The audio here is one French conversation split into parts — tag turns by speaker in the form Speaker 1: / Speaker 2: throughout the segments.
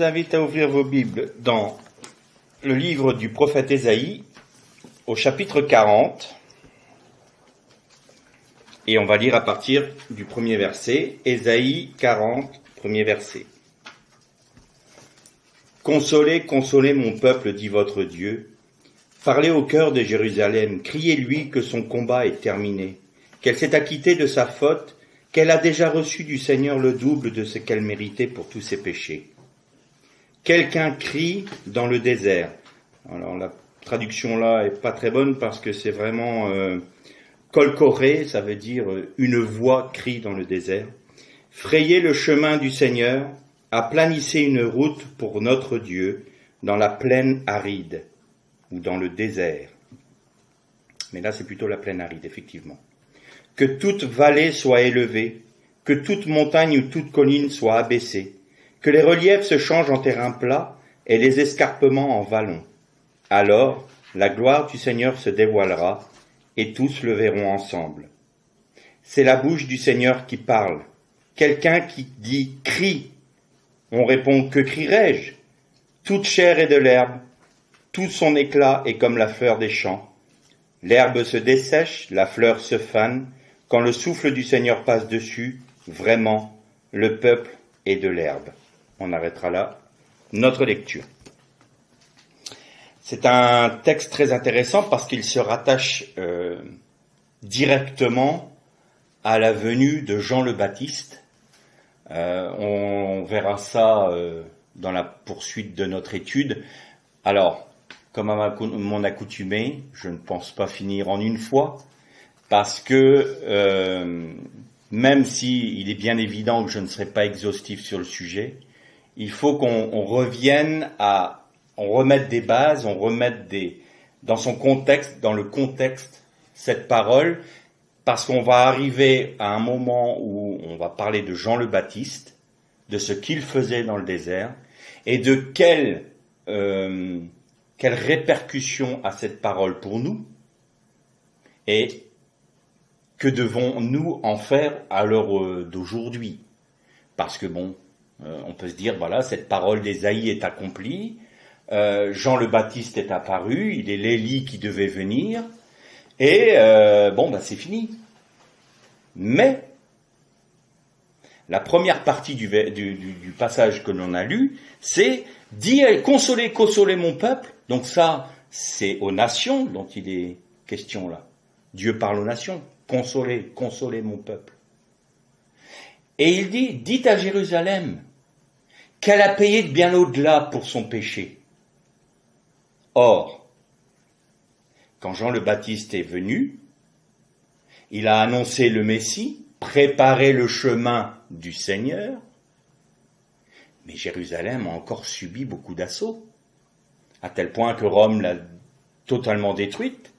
Speaker 1: invite à ouvrir vos Bibles dans le livre du prophète Ésaïe, au chapitre 40, et on va lire à partir du premier verset, Ésaïe 40, premier verset. Consolez, consolez mon peuple, dit votre Dieu. Parlez au cœur de Jérusalem, criez-lui que son combat est terminé, qu'elle s'est acquittée de sa faute, qu'elle a déjà reçu du Seigneur le double de ce qu'elle méritait pour tous ses péchés. Quelqu'un crie dans le désert. Alors la traduction là est pas très bonne parce que c'est vraiment colcoré, ça veut dire une voix crie dans le désert. Frayez le chemin du Seigneur, aplanissez une route pour notre Dieu dans la plaine aride ou dans le désert. Mais là c'est plutôt la plaine aride, effectivement. Que toute vallée soit élevée, que toute montagne ou toute colline soit abaissée, que les reliefs se changent en terrain plat et les escarpements en vallons. Alors, la gloire du Seigneur se dévoilera et tous le verront ensemble. C'est la bouche du Seigneur qui parle. Quelqu'un qui dit « crie ». On répond « que crierai-je » Toute chair est de l'herbe, tout son éclat est comme la fleur des champs. L'herbe se dessèche, la fleur se fane. Quand le souffle du Seigneur passe dessus, vraiment, le peuple est de l'herbe. On arrêtera là notre lecture. C'est un texte très intéressant parce qu'il se rattache directement à la venue de Jean le Baptiste. On verra ça dans la poursuite de notre étude. Alors, comme à mon accoutumée, je ne pense pas finir en une fois, parce que même si il est bien évident que je ne serai pas exhaustif sur le sujet, il faut qu'on revienne on remette des bases, on remette dans son contexte, dans le contexte, cette parole, parce qu'on va arriver à un moment où on va parler de Jean le Baptiste, de ce qu'il faisait dans le désert, et de quelle répercussion a cette parole pour nous, et que devons-nous en faire à l'heure d'aujourd'hui? Parce que on peut se dire, voilà, cette parole d'Ésaïe est accomplie, Jean le Baptiste est apparu, il est l'Élie qui devait venir, et c'est fini. Mais la première partie du passage que l'on a lu, c'est « Dis, consolez, consolez mon peuple ». Donc ça, c'est aux nations dont il est question là. Dieu parle aux nations. Consolez, consolez mon peuple. Et il dit, dites à Jérusalem qu'elle a payé de bien au-delà pour son péché. Or, quand Jean le Baptiste est venu, il a annoncé le Messie, préparé le chemin du Seigneur, mais Jérusalem a encore subi beaucoup d'assauts, à tel point que Rome l'a totalement détruite,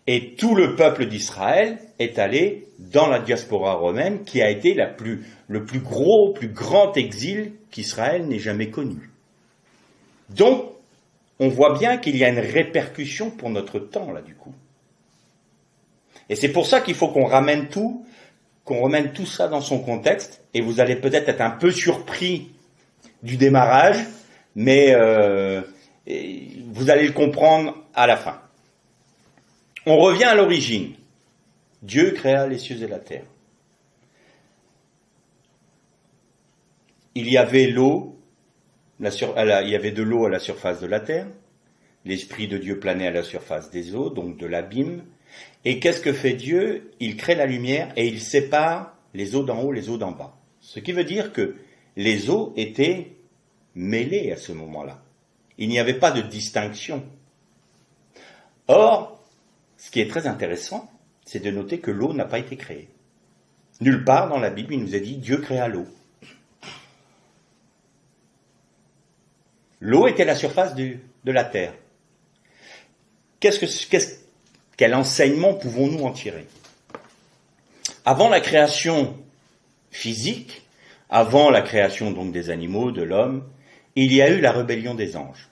Speaker 1: et tout le peuple d'Israël est allé dans la diaspora romaine, qui a été le plus grand exil qu'Israël n'ait jamais connu. Donc, on voit bien qu'il y a une répercussion pour notre temps, là, du coup. Et c'est pour ça qu'il faut qu'on remette tout ça dans son contexte, et vous allez peut-être être un peu surpris du démarrage, mais vous allez le comprendre à la fin. On revient à l'origine. Dieu créa les cieux et la terre. Il y avait l'eau, il y avait de l'eau à la surface de la terre. L'Esprit de Dieu planait à la surface des eaux, donc de l'abîme. Et qu'est-ce que fait Dieu? Il crée la lumière et il sépare les eaux d'en haut, les eaux d'en bas. Ce qui veut dire que les eaux étaient mêlées à ce moment-là. Il n'y avait pas de distinction. Or, ce qui est très intéressant, c'est de noter que l'eau n'a pas été créée. Nulle part dans la Bible, il nous est dit Dieu créa l'eau. L'eau était la surface de la terre. Quel enseignement pouvons-nous en tirer? Avant la création physique, avant la création donc des animaux, de l'homme, il y a eu la rébellion des anges.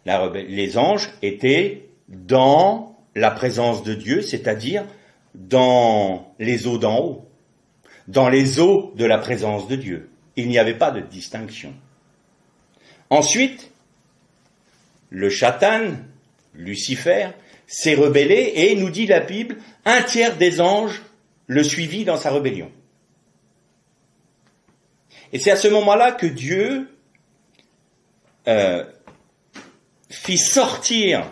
Speaker 1: Les anges étaient dans la présence de Dieu, c'est-à-dire dans les eaux d'en haut, dans les eaux de la présence de Dieu. Il n'y avait pas de distinction. Ensuite, le Satan, Lucifer, s'est rebellé et, nous dit la Bible, un tiers des anges le suivit dans sa rébellion. Et c'est à ce moment-là que Dieu fit sortir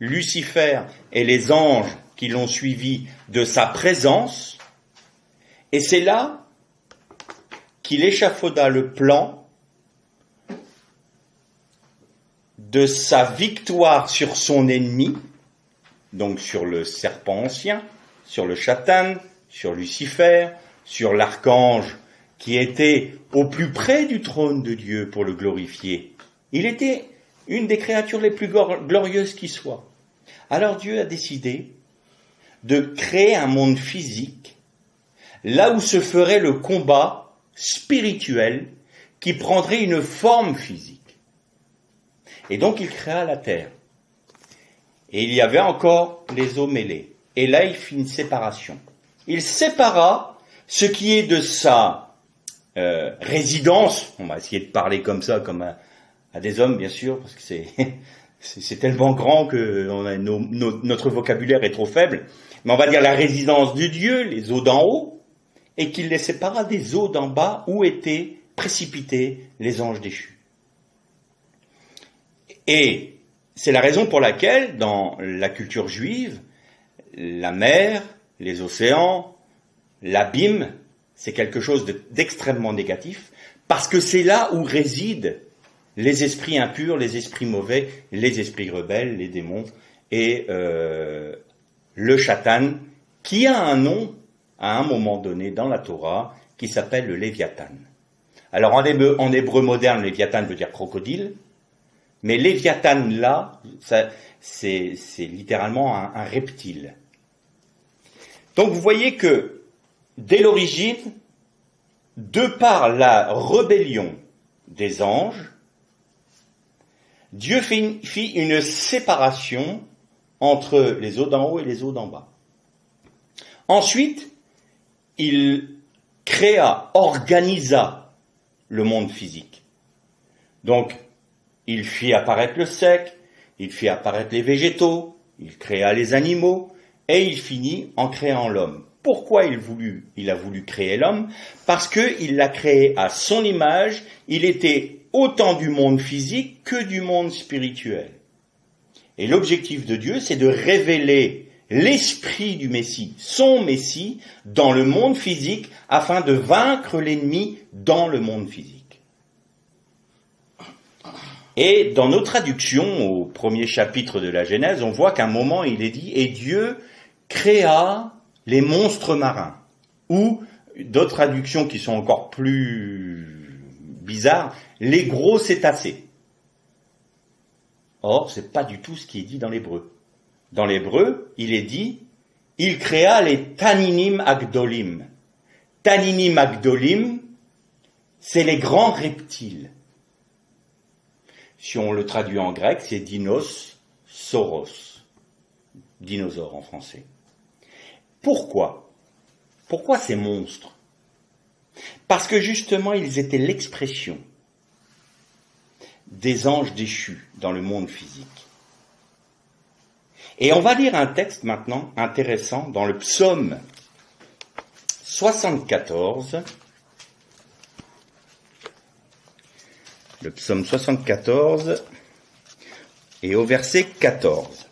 Speaker 1: Lucifer et les anges qui l'ont suivi de sa présence, et c'est là qu'il échafauda le plan de sa victoire sur son ennemi, donc sur le serpent ancien, sur le Satan, sur Lucifer, sur l'archange qui était au plus près du trône de Dieu pour le glorifier. Il était une des créatures les plus glorieuses qui soit. Alors Dieu a décidé de créer un monde physique, là où se ferait le combat spirituel qui prendrait une forme physique. Et donc il créa la terre. Et il y avait encore les eaux mêlées. Et là il fit une séparation. Il sépara ce qui est de sa résidence, on va essayer de parler comme ça, comme à des hommes bien sûr, parce que c'est tellement grand que notre vocabulaire est trop faible, mais on va dire la résidence de Dieu, les eaux d'en haut, et qu'il les sépara des eaux d'en bas où étaient précipités les anges déchus. Et c'est la raison pour laquelle, dans la culture juive, la mer, les océans, l'abîme, c'est quelque chose d'extrêmement négatif, parce que c'est là où résident les esprits impurs, les esprits mauvais, les esprits rebelles, les démons, et le Satan, qui a un nom, à un moment donné, dans la Torah, qui s'appelle le Léviathan. Alors en hébreu moderne, Léviathan veut dire crocodile, mais Léviathan là, c'est littéralement un reptile. Donc vous voyez que, dès l'origine, de par la rébellion des anges, Dieu fit une séparation entre les eaux d'en haut et les eaux d'en bas. Ensuite, il organisa le monde physique. Donc, il fit apparaître le sec, il fit apparaître les végétaux, il créa les animaux, et il finit en créant l'homme. Pourquoi il a voulu créer l'homme? Parce qu'il l'a créé à son image, il était autant du monde physique que du monde spirituel. Et l'objectif de Dieu, c'est de révéler l'esprit du Messie, son Messie, dans le monde physique, afin de vaincre l'ennemi dans le monde physique. Et dans nos traductions, au premier chapitre de la Genèse, on voit qu'à un moment, il est dit « Et Dieu créa les monstres marins », ou d'autres traductions qui sont encore plus bizarres, les gros cétacés. Or, c'est pas du tout ce qui est dit dans l'hébreu. Dans l'hébreu, il est dit, il créa les Taninim Agdolim. Taninim Agdolim, c'est les grands reptiles. Si on le traduit en grec, c'est dinos, sauros. Dinosaure en français. Pourquoi? Pourquoi ces monstres? Parce que justement, ils étaient l'expression des anges déchus dans le monde physique. Et on va lire un texte maintenant intéressant dans le psaume 74. Le psaume 74 et au verset 14.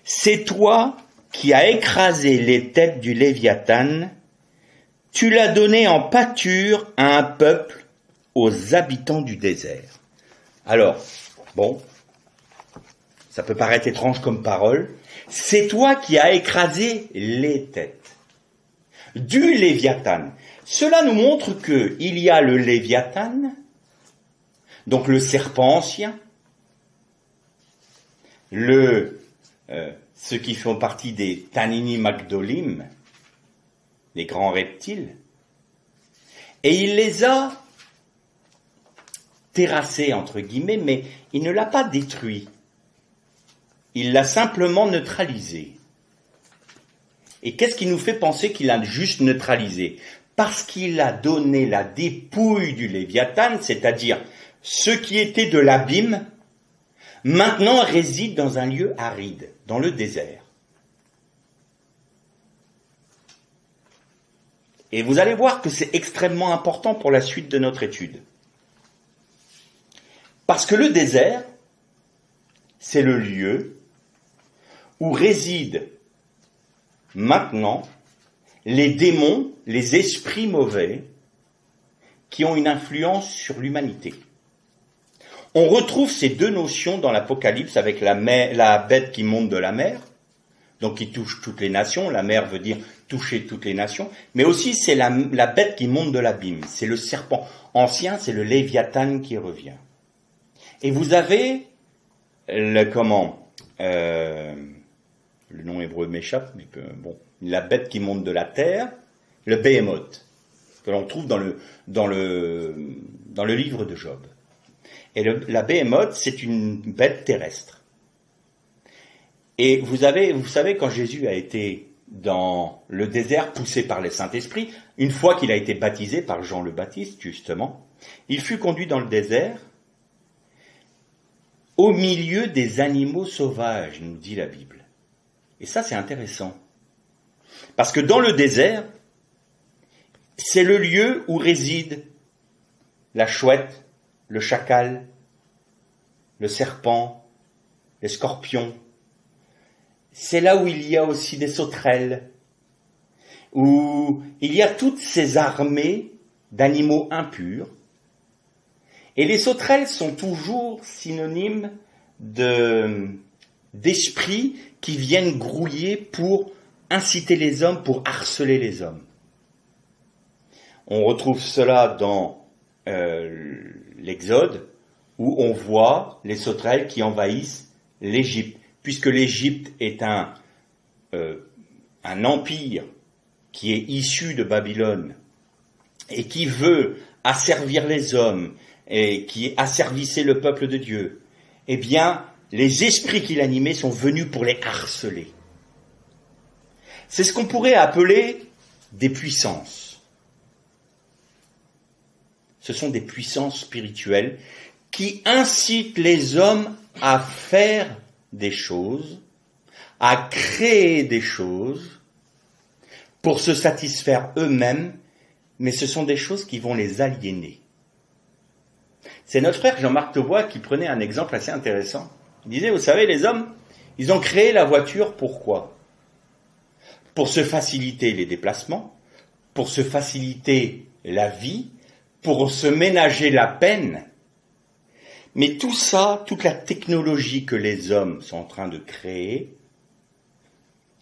Speaker 1: C'est toi qui as écrasé les têtes du Léviathan, tu l'as donné en pâture à un peuple, aux habitants du désert. Alors, bon, ça peut paraître étrange comme parole, c'est toi qui as écrasé les têtes du Léviathan. Cela nous montre qu'il y a le Léviathan, donc le serpent ancien, ceux qui font partie des Taninim Agdolim, les grands reptiles, et il les a terrassés, entre guillemets, mais il ne l'a pas détruit. Il l'a simplement neutralisé. Et qu'est-ce qui nous fait penser qu'il a juste neutralisé? parce qu'il a donné la dépouille du Léviathan, c'est-à-dire ce qui était de l'abîme, maintenant réside dans un lieu aride, dans le désert. Et vous allez voir que c'est extrêmement important pour la suite de notre étude. Parce que le désert, c'est le lieu où résident maintenant les démons, les esprits mauvais qui ont une influence sur l'humanité. On retrouve ces deux notions dans l'Apocalypse avec la bête qui monte de la mer, donc qui touche toutes les nations. La mer veut dire toucher toutes les nations, mais aussi c'est la bête qui monte de l'abîme, c'est le serpent ancien, c'est le Léviathan qui revient. Et vous avez le nom hébreu m'échappe, mais bon, la bête qui monte de la terre, le Béhémoth, que l'on trouve dans le livre de Job. Et la Béhémoth, c'est une bête terrestre. Et vous savez, quand Jésus a été dans le désert, poussé par le Saint-Esprit, une fois qu'il a été baptisé par Jean le Baptiste, justement, il fut conduit dans le désert au milieu des animaux sauvages, nous dit la Bible. Et ça, c'est intéressant. Parce que dans le désert, c'est le lieu où résident la chouette, le chacal, le serpent, les scorpions. C'est là où il y a aussi des sauterelles, où il y a toutes ces armées d'animaux impurs. Et les sauterelles sont toujours synonymes d'esprits qui viennent grouiller pour inciter les hommes, pour harceler les hommes. On retrouve cela dans l'Exode, où on voit les sauterelles qui envahissent l'Égypte, puisque l'Égypte est un empire qui est issu de Babylone et qui veut asservir les hommes et qui asservissait le peuple de Dieu. Eh bien, les esprits qui l'animaient sont venus pour les harceler. C'est ce qu'on pourrait appeler des puissances. Ce sont des puissances spirituelles qui incitent les hommes à faire des choses, à créer des choses pour se satisfaire eux-mêmes, mais ce sont des choses qui vont les aliéner. C'est notre frère Jean-Marc Taubois qui prenait un exemple assez intéressant. Il disait, vous savez, les hommes, ils ont créé la voiture pourquoi ? Pour se faciliter les déplacements, pour se faciliter la vie, pour se ménager la peine. Mais tout ça, toute la technologie que les hommes sont en train de créer,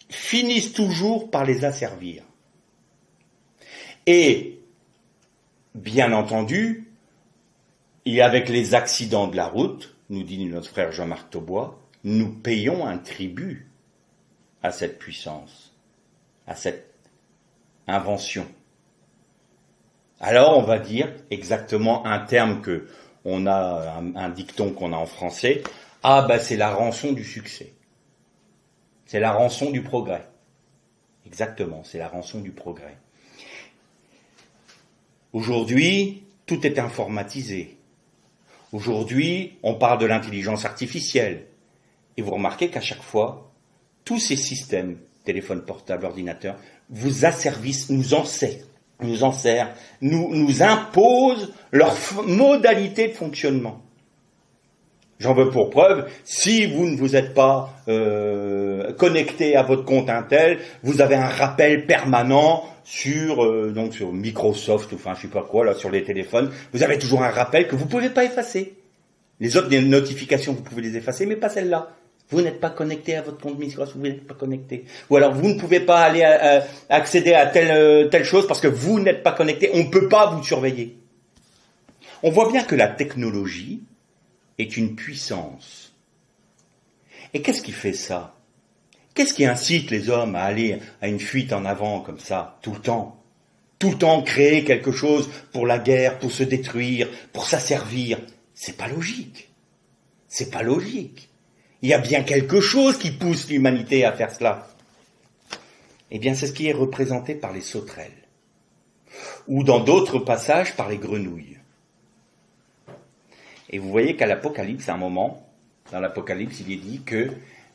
Speaker 1: finissent toujours par les asservir. Et, bien entendu, et avec les accidents de la route, nous dit notre frère Jean-Marc Taubois, nous payons un tribut à cette puissance, à cette invention. Alors on va dire exactement un terme que on a, un dicton qu'on a en français, c'est la rançon du succès. C'est la rançon du progrès. Exactement, c'est la rançon du progrès. Aujourd'hui, tout est informatisé. Aujourd'hui, on parle de l'intelligence artificielle. Et vous remarquez qu'à chaque fois, tous ces systèmes, téléphone portable, ordinateur, vous asservissent, nous imposent leur modalité de fonctionnement. J'en veux pour preuve, si vous ne vous êtes pas connecté à votre compte Intel, vous avez un rappel permanent sur Microsoft, enfin je sais pas quoi, là sur les téléphones, vous avez toujours un rappel que vous ne pouvez pas effacer. Les autres notifications, vous pouvez les effacer, mais pas celle-là. Vous n'êtes pas connecté à votre compte Microsoft, vous n'êtes pas connecté. Ou alors vous ne pouvez pas aller accéder à telle chose parce que vous n'êtes pas connecté, on ne peut pas vous surveiller. On voit bien que la technologie est une puissance. Et qu'est-ce qui fait ça ? Qu'est-ce qui incite les hommes à aller à une fuite en avant comme ça, tout le temps ? Tout le temps créer quelque chose pour la guerre, pour se détruire, pour s'asservir. C'est pas logique. C'est pas logique. Il y a bien quelque chose qui pousse l'humanité à faire cela. Eh bien, c'est ce qui est représenté par les sauterelles. ou dans d'autres passages par les grenouilles. Et vous voyez qu'à l'Apocalypse, à un moment, dans l'Apocalypse, il est dit que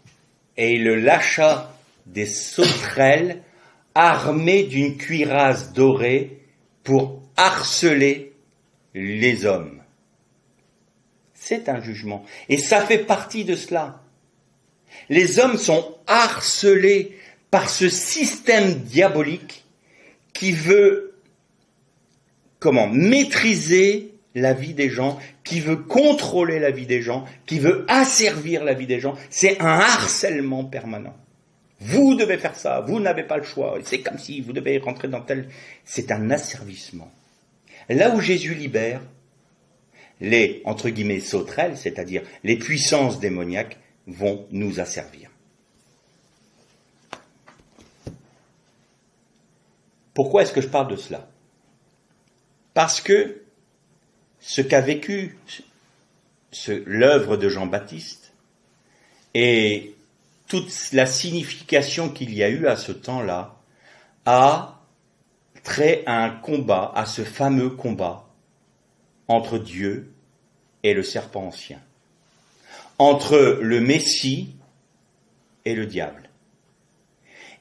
Speaker 1: « Et il lâcha des sauterelles armées d'une cuirasse dorée pour harceler les hommes. » C'est un jugement. Et ça fait partie de cela. Les hommes sont harcelés par ce système diabolique qui veut maîtriser la vie des gens, qui veut contrôler la vie des gens, qui veut asservir la vie des gens. C'est un harcèlement permanent. Vous devez faire ça, vous n'avez pas le choix. C'est comme si vous devez rentrer dans tel... C'est un asservissement. Là où Jésus libère les, entre guillemets, sauterelles, c'est-à-dire les puissances démoniaques, vont nous asservir. Pourquoi est-ce que je parle de cela? Parce que ce qu'a vécu l'œuvre de Jean-Baptiste et toute la signification qu'il y a eu à ce temps-là a trait à un combat, à ce fameux combat entre Dieu et le serpent ancien, entre le Messie et le diable.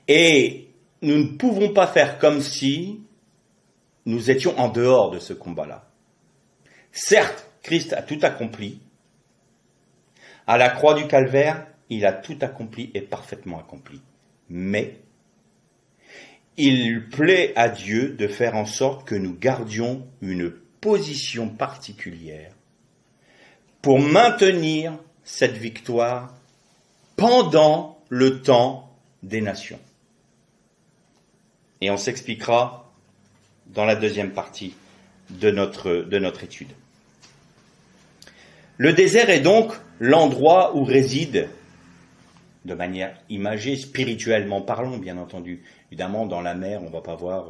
Speaker 1: Et nous ne pouvons pas faire comme si nous étions en dehors de ce combat-là. Certes, Christ a tout accompli. À la croix du Calvaire, il a tout accompli et parfaitement accompli. Mais il plaît à Dieu de faire en sorte que nous gardions une position particulière pour maintenir cette victoire pendant le temps des nations. Et on s'expliquera dans la deuxième partie de notre étude. Le désert est donc l'endroit où réside, de manière imagée, spirituellement parlant, bien entendu. Évidemment, dans la mer, on ne va pas voir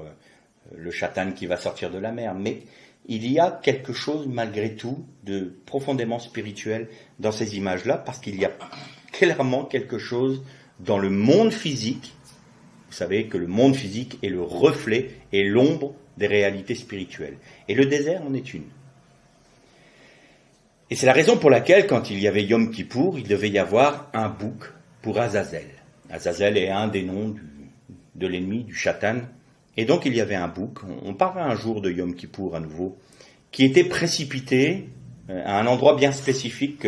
Speaker 1: le chatan qui va sortir de la mer, mais il y a quelque chose, malgré tout, de profondément spirituel dans ces images-là, parce qu'il y a clairement quelque chose dans le monde physique. Vous savez que le monde physique est le reflet et l'ombre des réalités spirituelles. Et le désert en est une. Et c'est la raison pour laquelle, quand il y avait Yom Kippour, il devait y avoir un bouc pour Azazel. Azazel est un des noms de l'ennemi, du Shatan. Et donc il y avait un bouc, on parlera un jour de Yom Kippour à nouveau, qui était précipité à un endroit bien spécifique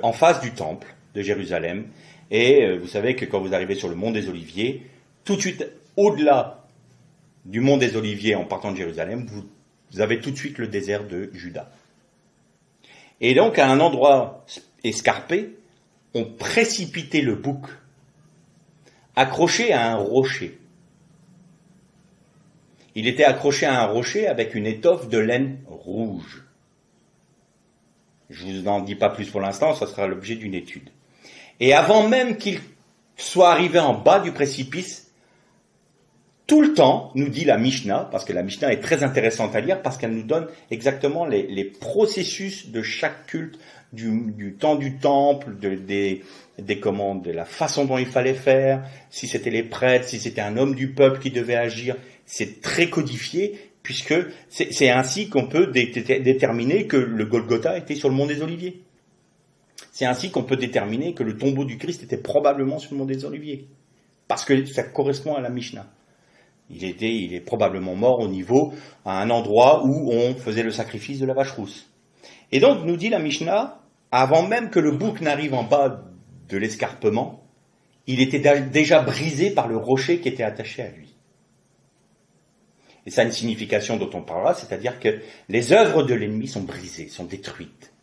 Speaker 1: en face du temple de Jérusalem. Et vous savez que quand vous arrivez sur le mont des Oliviers, tout de suite au-delà du mont des Oliviers en partant de Jérusalem, vous avez tout de suite le désert de Juda. Et donc, à un endroit escarpé, on précipitait le bouc, accroché à un rocher. Il était accroché à un rocher avec une étoffe de laine rouge. Je ne vous en dis pas plus pour l'instant, ça sera l'objet d'une étude. Et avant même qu'il soit arrivé en bas du précipice, tout le temps, nous dit la Mishnah, parce que la Mishnah est très intéressante à lire, parce qu'elle nous donne exactement les processus de chaque culte, du temps du temple, de la façon dont il fallait faire, si c'était les prêtres, si c'était un homme du peuple qui devait agir. C'est très codifié, puisque c'est ainsi qu'on peut déterminer que le Golgotha était sur le mont des Oliviers. C'est ainsi qu'on peut déterminer que le tombeau du Christ était probablement sur le mont des Oliviers, parce que ça correspond à la Mishnah. Il est probablement mort à un endroit où on faisait le sacrifice de la vache rousse. Et donc, nous dit la Mishnah, avant même que le bouc n'arrive en bas de l'escarpement, il était déjà brisé par le rocher qui était attaché à lui. Et ça a une signification dont on parlera, c'est-à-dire que les œuvres de l'ennemi sont brisées, sont détruites,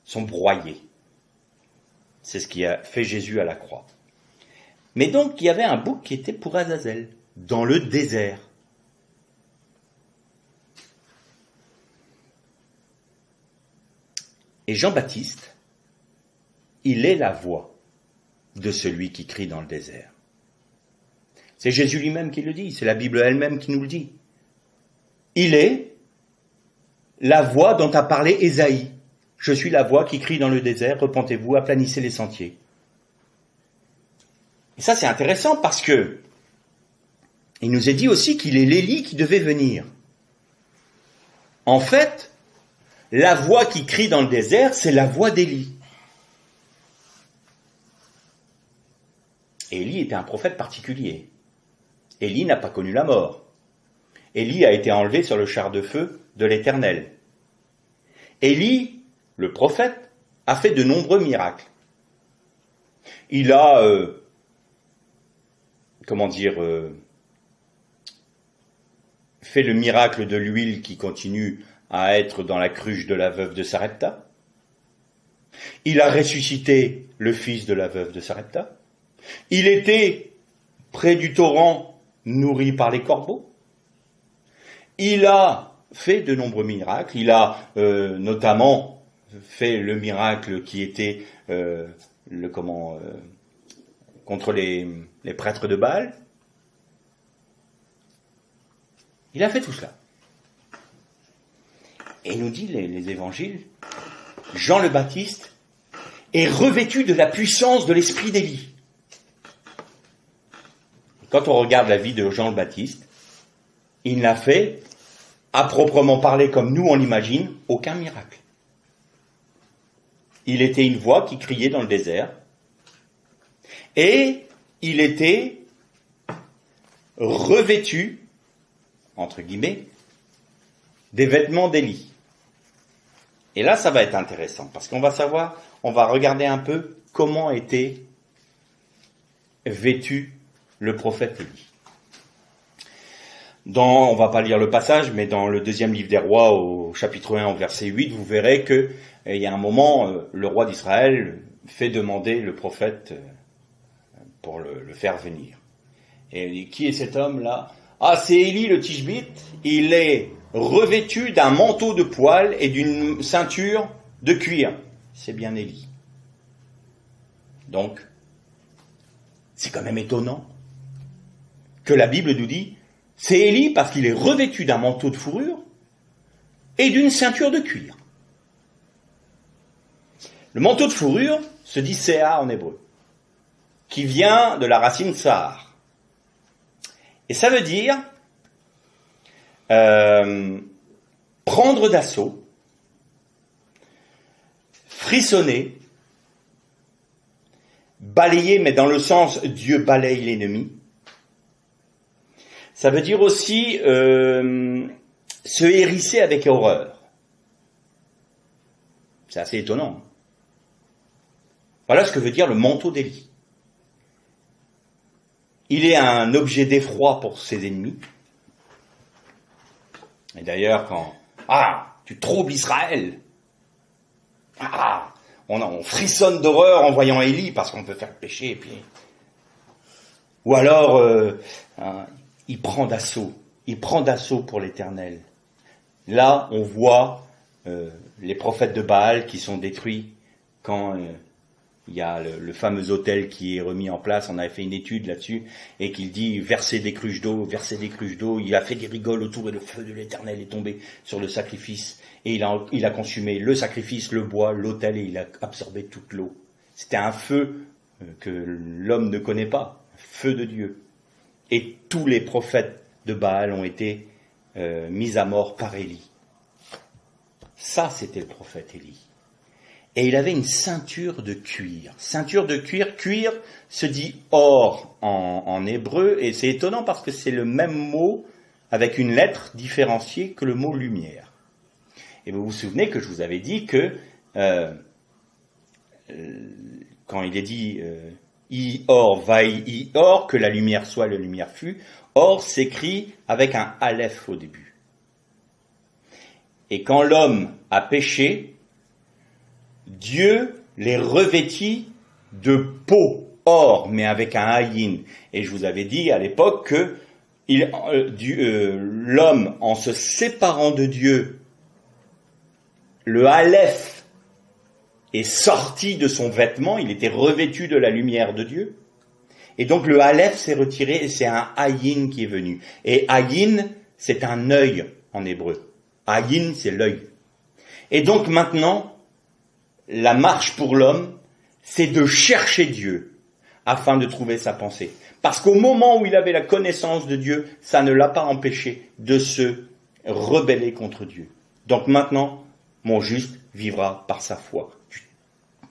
Speaker 1: sont broyées. C'est ce qui a fait Jésus à la croix. Mais donc, il y avait un bouc qui était pour Azazel, dans le désert. Et Jean-Baptiste, il est la voix de celui qui crie dans le désert. C'est Jésus lui-même qui le dit, c'est la Bible elle-même qui nous le dit. Il est la voix dont a parlé Ésaïe. Je suis la voix qui crie dans le désert, repentez-vous, aplanissez les sentiers. Et ça, c'est intéressant parce que Il nous est dit aussi qu'il est l'Élie qui devait venir. En fait, la voix qui crie dans le désert, c'est la voix d'Élie. Élie était un prophète particulier. Élie n'a pas connu la mort. Élie a été enlevé sur le char de feu de l'Éternel. Élie, le prophète, a fait de nombreux miracles. Il a, fait le miracle de l'huile qui continue à être dans la cruche de la veuve de Sarepta. Il a ressuscité le fils de la veuve de Sarepta. Il était près du torrent, nourri par les corbeaux. Il a fait de nombreux miracles. Il a notamment fait le miracle qui était contre les prêtres de Baal. Il a fait tout cela. Et nous dit les évangiles, Jean le Baptiste est revêtu de la puissance de l'esprit d'Élie. Quand on regarde la vie de Jean le Baptiste, il n'a fait, à proprement parler comme nous on l'imagine, aucun miracle. Il était une voix qui criait dans le désert, et il était revêtu, entre guillemets, des vêtements d'Élie. Et là, ça va être intéressant, parce qu'on va savoir, on va regarder un peu comment était vêtu le prophète Élie. On va pas lire le passage, mais dans le deuxième livre des rois, au chapitre 1, au verset 8, vous verrez que il y a un moment, le roi d'Israël fait demander le prophète pour le faire venir. Et qui est cet homme-là? Ah, c'est Élie le Tishbite. Il est revêtu d'un manteau de poil et d'une ceinture de cuir. C'est bien Élie. Donc, c'est quand même étonnant que la Bible nous dit, c'est Élie parce qu'il est revêtu d'un manteau de fourrure et d'une ceinture de cuir. Le manteau de fourrure se dit Séa en hébreu, qui vient de la racine Sahar. Et ça veut dire prendre d'assaut, frissonner, balayer, mais dans le sens Dieu balaye l'ennemi. Ça veut dire aussi se hérisser avec horreur. C'est assez étonnant. Voilà ce que veut dire le manteau d'Élie. Il est un objet d'effroi pour ses ennemis. Et d'ailleurs, quand tu troubles Israël, on frissonne d'horreur en voyant Élie parce qu'on peut faire le péché. Et puis... Ou alors, il prend d'assaut pour l'Éternel. Là, on voit les prophètes de Baal qui sont détruits quand il y a le fameux autel qui est remis en place. On avait fait une étude là-dessus et qu'il dit verser des cruches d'eau. Il a fait des rigoles autour et le feu de l'Éternel est tombé sur le sacrifice. Et il a consumé le sacrifice, le bois, l'autel et il a absorbé toute l'eau. C'était un feu que l'homme ne connaît pas, feu de Dieu. Et tous les prophètes de Baal ont été mis à mort par Élie. Ça, c'était le prophète Élie. Et il avait une ceinture de cuir. Ceinture de cuir, cuir se dit or en hébreu, et c'est étonnant parce que c'est le même mot avec une lettre différenciée que le mot lumière. Et vous vous souvenez que je vous avais dit que quand il est dit I or, vai I or, que la lumière soit, la lumière fut, or s'écrit avec un aleph au début. Et quand l'homme a péché, Dieu les revêtit de peau, or, mais avec un ayin. Et je vous avais dit à l'époque que l'homme, en se séparant de Dieu, le aleph est sorti de son vêtement, il était revêtu de la lumière de Dieu. Et donc le aleph s'est retiré et c'est un ayin qui est venu. Et ayin, c'est un œil en hébreu. Ayin, c'est l'œil. Et donc maintenant, la marche pour l'homme, c'est de chercher Dieu. afin de trouver sa pensée. Parce qu'au moment où il avait la connaissance de Dieu, ça ne l'a pas empêché de se rebeller contre Dieu. Donc maintenant, mon juste vivra par sa foi.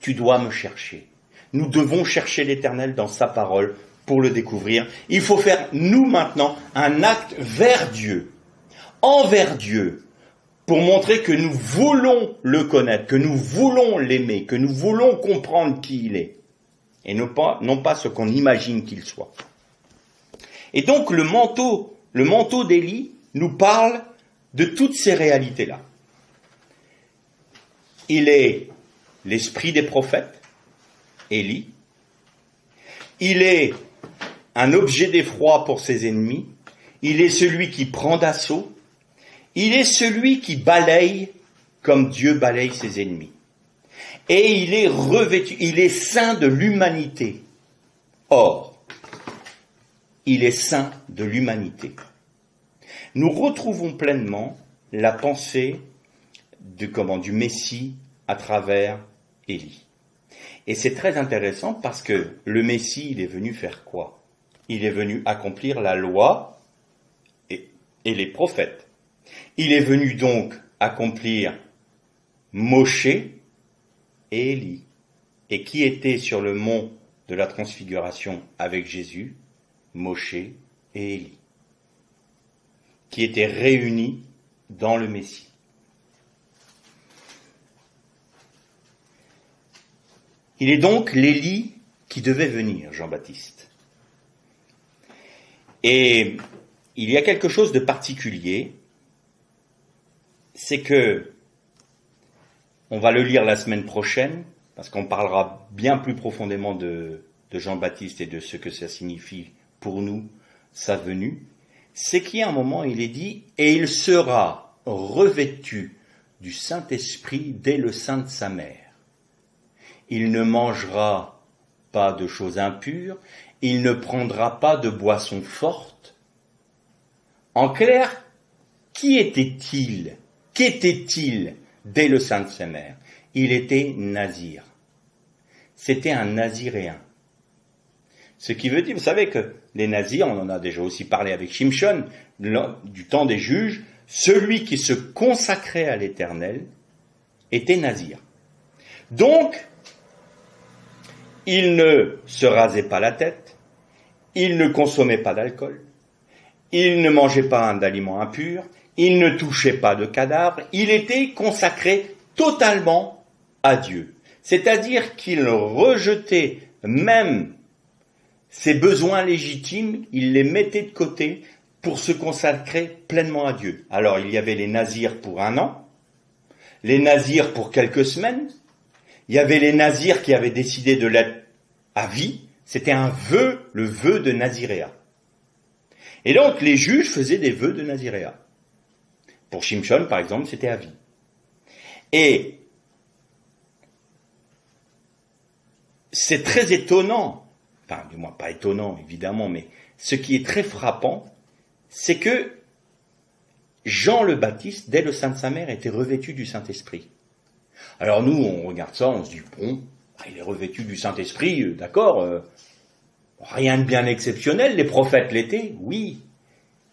Speaker 1: Tu dois me chercher. Nous devons chercher l'Éternel dans sa parole pour le découvrir. Il faut faire, nous maintenant, un acte vers Dieu, envers Dieu, pour montrer que nous voulons le connaître, que nous voulons l'aimer, que nous voulons comprendre qui il est, et non pas ce qu'on imagine qu'il soit. Et donc le manteau d'Élie nous parle de toutes ces réalités-là. Il est l'esprit des prophètes, Élie. Il est un objet d'effroi pour ses ennemis. Il est celui qui prend d'assaut. Il est celui qui balaye comme Dieu balaye ses ennemis. Et il est revêtu, il est saint de l'humanité. Or, il est saint de l'humanité. Nous retrouvons pleinement la pensée du Messie à travers Élie. Et c'est très intéressant parce que le Messie, il est venu faire quoi? Il est venu accomplir la loi et les prophètes. Il est venu donc accomplir Moshe et Élie. Et qui était sur le mont de la transfiguration avec Jésus? Moshe et Élie. Qui étaient réunis dans le Messie. Il est donc l'Élie qui devait venir, Jean-Baptiste. Et il y a quelque chose de particulier, c'est que, on va le lire la semaine prochaine, parce qu'on parlera bien plus profondément de Jean-Baptiste et de ce que ça signifie pour nous, sa venue, c'est qu'il y a un moment, il est dit, et il sera revêtu du Saint-Esprit dès le sein de sa mère. Il ne mangera pas de choses impures, il ne prendra pas de boissons fortes. En clair, qui était-il? Qu'était-il dès le sein de sa mère? Il était nazir. C'était un naziréen. Ce qui veut dire, vous savez que les nazirs, on en a déjà aussi parlé avec Shimshon, du temps des juges, celui qui se consacrait à l'Éternel était nazir. Donc, il ne se rasait pas la tête, il ne consommait pas d'alcool, il ne mangeait pas d'aliments impurs, il ne touchait pas de cadavres, il était consacré totalement à Dieu. C'est-à-dire qu'il rejetait même ses besoins légitimes, il les mettait de côté pour se consacrer pleinement à Dieu. Alors il y avait les nazirs pour 1 an, les nazirs pour quelques semaines, il y avait les nazirs qui avaient décidé de l'être à vie, c'était un vœu, le vœu de naziréat. Et donc les juges faisaient des vœux de naziréat. Pour Shimshon, par exemple, c'était à vie. Et c'est très étonnant, enfin du moins pas étonnant évidemment, mais ce qui est très frappant, c'est que Jean le Baptiste, dès le sein de sa mère, était revêtu du Saint-Esprit. Alors nous, on regarde ça, on se dit, bon, il est revêtu du Saint-Esprit, d'accord, rien de bien exceptionnel, les prophètes l'étaient, oui.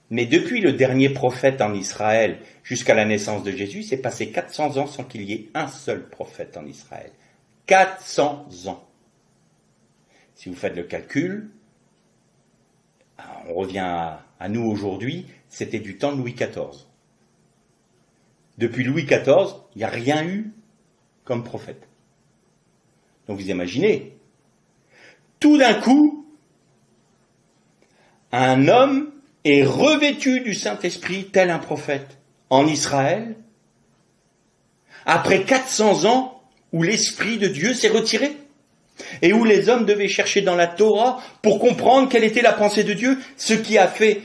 Speaker 1: Mais depuis le dernier prophète en Israël jusqu'à la naissance de Jésus, c'est passé 400 ans sans qu'il y ait un seul prophète en Israël. 400 ans. Si vous faites le calcul, on revient à nous aujourd'hui, c'était du temps de Louis XIV. Depuis Louis XIV, il n'y a rien eu comme prophète. Donc vous imaginez, tout d'un coup, un homme est revêtu du Saint-Esprit tel un prophète en Israël, après 400 ans où l'Esprit de Dieu s'est retiré, et où les hommes devaient chercher dans la Torah pour comprendre quelle était la pensée de Dieu, ce qui a fait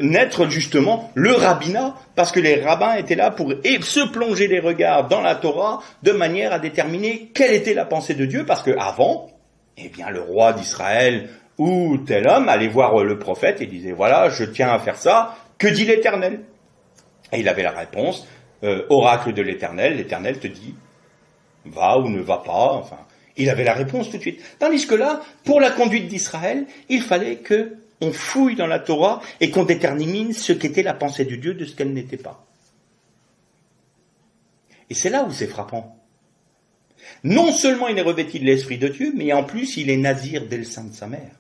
Speaker 1: naître justement le rabbinat, parce que les rabbins étaient là pour se plonger les regards dans la Torah de manière à déterminer quelle était la pensée de Dieu, parce que avant, eh bien le roi d'Israël ou tel homme allait voir le prophète et disait, voilà, je tiens à faire ça, que dit l'Éternel? Et il avait la réponse, oracle de l'Éternel te dit, va ou ne va pas, enfin. Il avait la réponse tout de suite. Tandis que là, pour la conduite d'Israël, il fallait qu'on fouille dans la Torah et qu'on détermine ce qu'était la pensée de Dieu de ce qu'elle n'était pas. Et c'est là où c'est frappant. Non seulement il est revêtu de l'Esprit de Dieu, mais en plus il est nazir dès le sein de sa mère.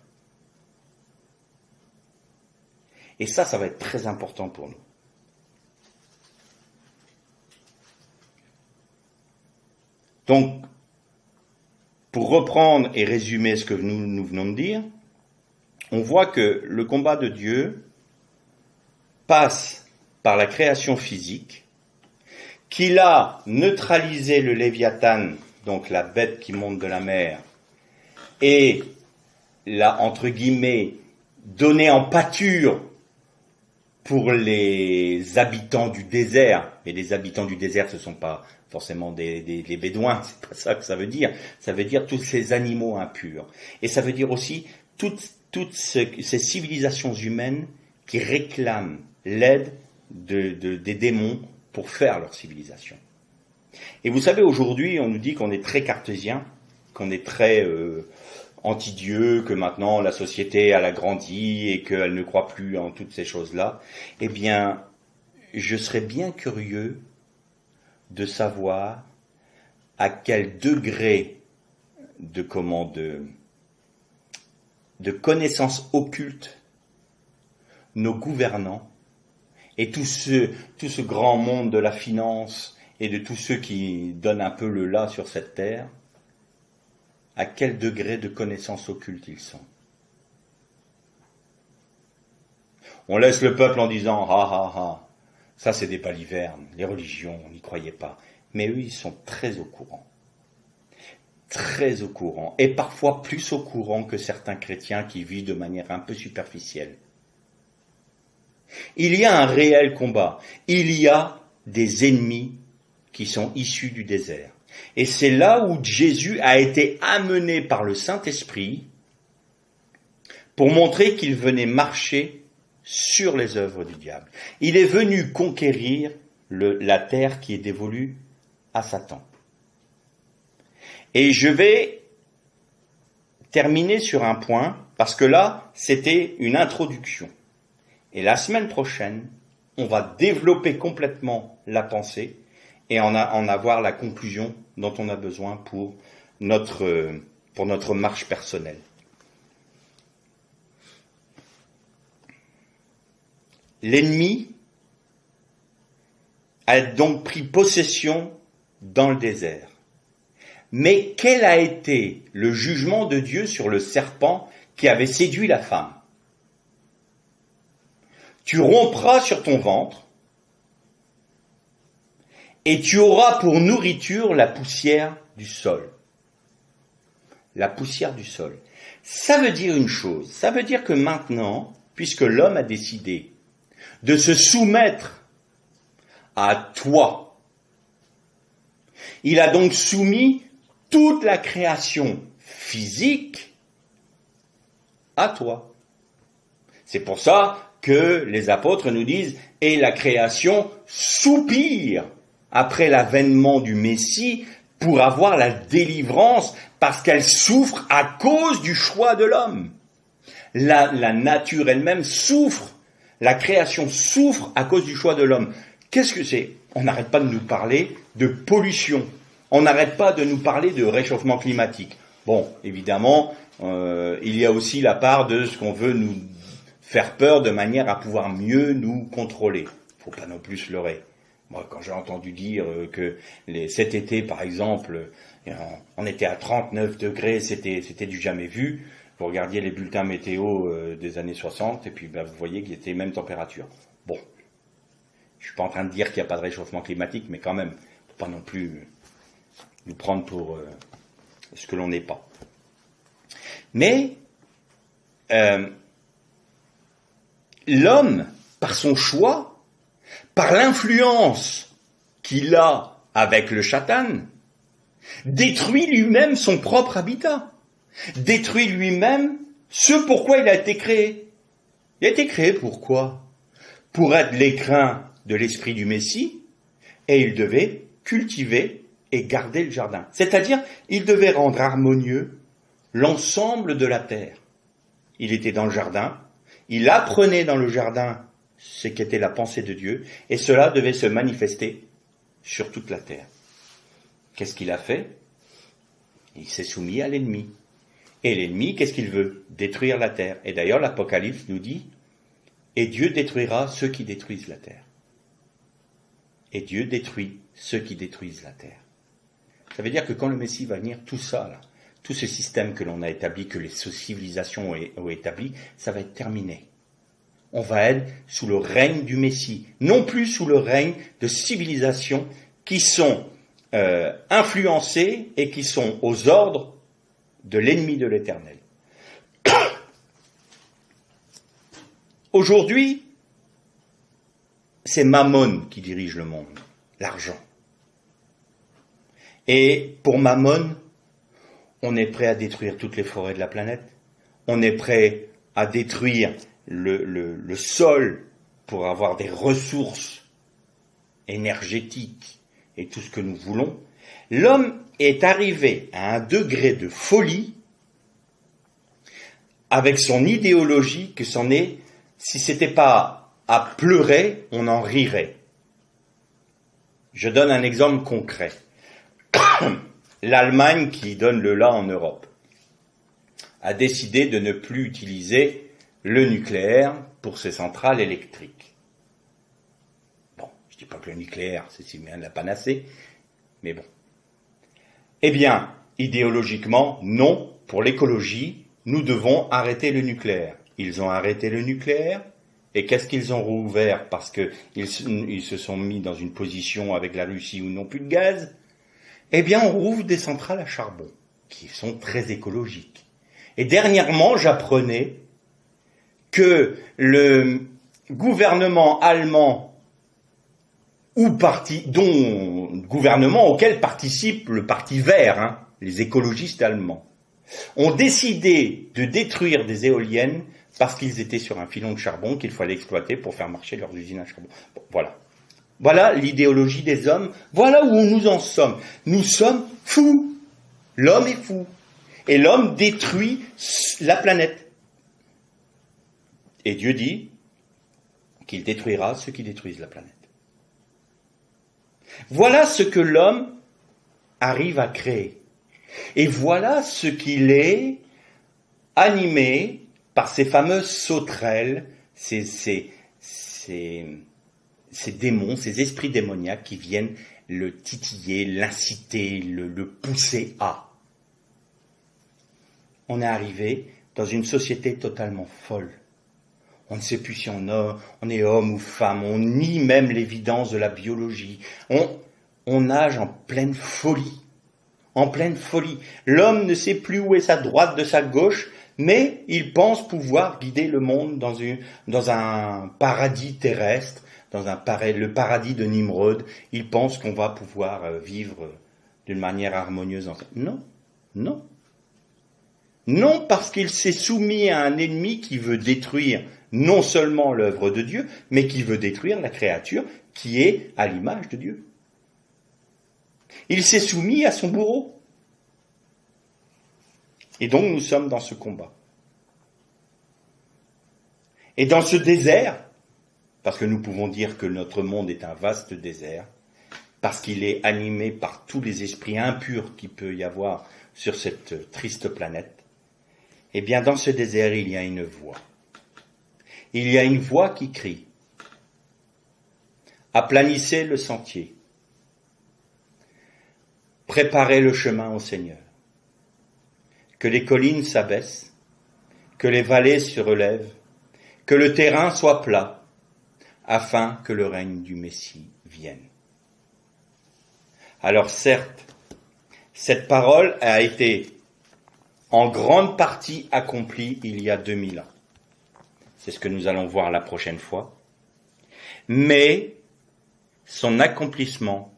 Speaker 1: Et ça va être très important pour nous. Donc, pour reprendre et résumer ce que nous venons de dire, on voit que le combat de Dieu passe par la création physique, qu'il a neutralisé le Léviathan, donc la bête qui monte de la mer, et l'a, entre guillemets, donné en pâture pour les habitants du désert. Et les habitants du désert, ce ne sont pas forcément des bédouins, c'est pas ça que ça veut dire. Ça veut dire tous ces animaux impurs. Et ça veut dire aussi toutes ces civilisations humaines qui réclament l'aide des démons pour faire leur civilisation. Et vous savez, aujourd'hui, on nous dit qu'on est très cartésien, qu'on est très anti-Dieu, que maintenant la société elle a grandi et qu'elle ne croit plus en toutes ces choses-là. Eh bien, je serais bien curieux de savoir à quel degré de connaissance occulte nos gouvernants et tout ce grand monde de la finance et de tous ceux qui donnent un peu le là sur cette terre, à quel degré de connaissance occulte ils sont. On laisse le peuple en disant « Ah, ah, ah, ça c'est des balivernes, les religions, on n'y croyait pas. » Mais eux, ils sont très au courant. Très au courant. Et parfois plus au courant que certains chrétiens qui vivent de manière un peu superficielle. Il y a un réel combat. Il y a des ennemis qui sont issus du désert. Et c'est là où Jésus a été amené par le Saint-Esprit pour montrer qu'il venait marcher sur les œuvres du diable. Il est venu conquérir la terre qui est dévolue à Satan. Et je vais terminer sur un point, parce que là, c'était une introduction. Et la semaine prochaine, on va développer complètement la pensée et en avoir la conclusion dont on a besoin pour notre marche personnelle. L'ennemi a donc pris possession dans le désert. Mais quel a été le jugement de Dieu sur le serpent qui avait séduit la femme ? Tu rompras sur ton ventre et tu auras pour nourriture la poussière du sol. La poussière du sol. Ça veut dire une chose. Ça veut dire que maintenant, puisque l'homme a décidé de se soumettre à toi, il a donc soumis toute la création physique à toi. C'est pour ça que les apôtres nous disent « Et la création soupire après l'avènement du Messie pour avoir la délivrance parce qu'elle souffre à cause du choix de l'homme. » La nature elle-même souffre, la création souffre à cause du choix de l'homme. Qu'est-ce que c'est ? On n'arrête pas de nous parler de pollution. On n'arrête pas de nous parler de réchauffement climatique. Bon, évidemment, il y a aussi la part de ce qu'on veut nous faire peur de manière à pouvoir mieux nous contrôler. Faut pas non plus se leurrer. Moi, quand j'ai entendu dire que cet été, par exemple, on était à 39 degrés, c'était du jamais vu. Vous regardiez les bulletins météo des années 60 et puis vous voyez qu'il était même température. Bon, je suis pas en train de dire qu'il n'y a pas de réchauffement climatique, mais quand même, faut pas non plus nous prendre pour ce que l'on n'est pas. Mais l'homme, par son choix, par l'influence qu'il a avec le Satan, détruit lui-même son propre habitat, détruit lui-même ce pourquoi il a été créé. Il a été créé pourquoi ? Pour être l'écrin de l'esprit du Messie, et il devait cultiver et garder le jardin. C'est-à-dire, il devait rendre harmonieux l'ensemble de la terre. Il était dans le jardin, il apprenait dans le jardin ce qu'était la pensée de Dieu, et cela devait se manifester sur toute la terre. Qu'est-ce qu'il a fait? Il s'est soumis à l'ennemi. Et l'ennemi, qu'est-ce qu'il veut? Détruire la terre. Et d'ailleurs, l'Apocalypse nous dit, et Dieu détruira ceux qui détruisent la terre. Et Dieu détruit ceux qui détruisent la terre. Ça veut dire que quand le Messie va venir, tout ça, là, tout ce système que l'on a établi, que les civilisations ont établi, ça va être terminé. On va être sous le règne du Messie, non plus sous le règne de civilisations qui sont influencées et qui sont aux ordres de l'ennemi de l'Éternel. Aujourd'hui, c'est Mammon qui dirige le monde, l'argent. Et pour Mammon, on est prêt à détruire toutes les forêts de la planète, on est prêt à détruire le sol pour avoir des ressources énergétiques et tout ce que nous voulons. L'homme est arrivé à un degré de folie avec son idéologie que c'en est, si c'était pas à pleurer, on en rirait. Je donne un exemple concret. L'Allemagne, qui donne le là en Europe, a décidé de ne plus utiliser le nucléaire pour ses centrales électriques. Bon, je dis pas que le nucléaire, c'est si bien de la panacée, mais bon. Eh bien, idéologiquement, non, pour l'écologie, nous devons arrêter le nucléaire. Ils ont arrêté le nucléaire, et qu'est-ce qu'ils ont rouvert parce qu'ils se sont mis dans une position avec la Russie où ils n'ont plus de gaz? Eh bien, on rouvre des centrales à charbon, qui sont très écologiques. Et dernièrement, j'apprenais que le gouvernement allemand, gouvernement auquel participe le Parti vert, les écologistes allemands, ont décidé de détruire des éoliennes parce qu'ils étaient sur un filon de charbon qu'il fallait exploiter pour faire marcher leurs usines à charbon. Bon, voilà. Voilà l'idéologie des hommes. Voilà où nous en sommes. Nous sommes fous. L'homme est fou. Et l'homme détruit la planète. Et Dieu dit qu'il détruira ceux qui détruisent la planète. Voilà ce que l'homme arrive à créer. Et voilà ce qu'il est animé par ces fameuses sauterelles, ces démons, ces esprits démoniaques qui viennent le titiller, l'inciter, le pousser à. On est arrivé dans une société totalement folle. On ne sait plus si on est homme ou femme, on nie même l'évidence de la biologie. On nage en pleine folie. En pleine folie. L'homme ne sait plus où est sa droite de sa gauche, mais il pense pouvoir guider le monde dans un paradis terrestre, le paradis de Nimrod. Il pense qu'on va pouvoir vivre d'une manière harmonieuse ensemble. Non, non. Non, parce qu'il s'est soumis à un ennemi qui veut détruire non seulement l'œuvre de Dieu, mais qui veut détruire la créature qui est à l'image de Dieu. Il s'est soumis à son bourreau. Et donc nous sommes dans ce combat. Et dans ce désert, parce que nous pouvons dire que notre monde est un vaste désert, parce qu'il est animé par tous les esprits impurs qu'il peut y avoir sur cette triste planète, eh bien dans ce désert il y a une voix. Il y a une voix qui crie. Aplanissez le sentier. Préparez le chemin au Seigneur. Que les collines s'abaissent, que les vallées se relèvent, que le terrain soit plat, afin que le règne du Messie vienne. Alors certes, cette parole a été en grande partie accomplie il y a 2000 ans. C'est ce que nous allons voir la prochaine fois. Mais son accomplissement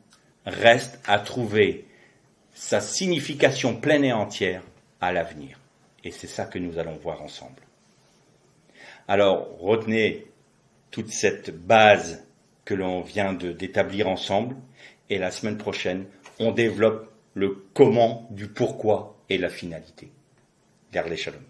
Speaker 1: reste à trouver sa signification pleine et entière à l'avenir. Et c'est ça que nous allons voir ensemble. Alors, retenez toute cette base que l'on vient d'établir ensemble, et la semaine prochaine, on développe le comment du pourquoi et la finalité. Garde les shalom.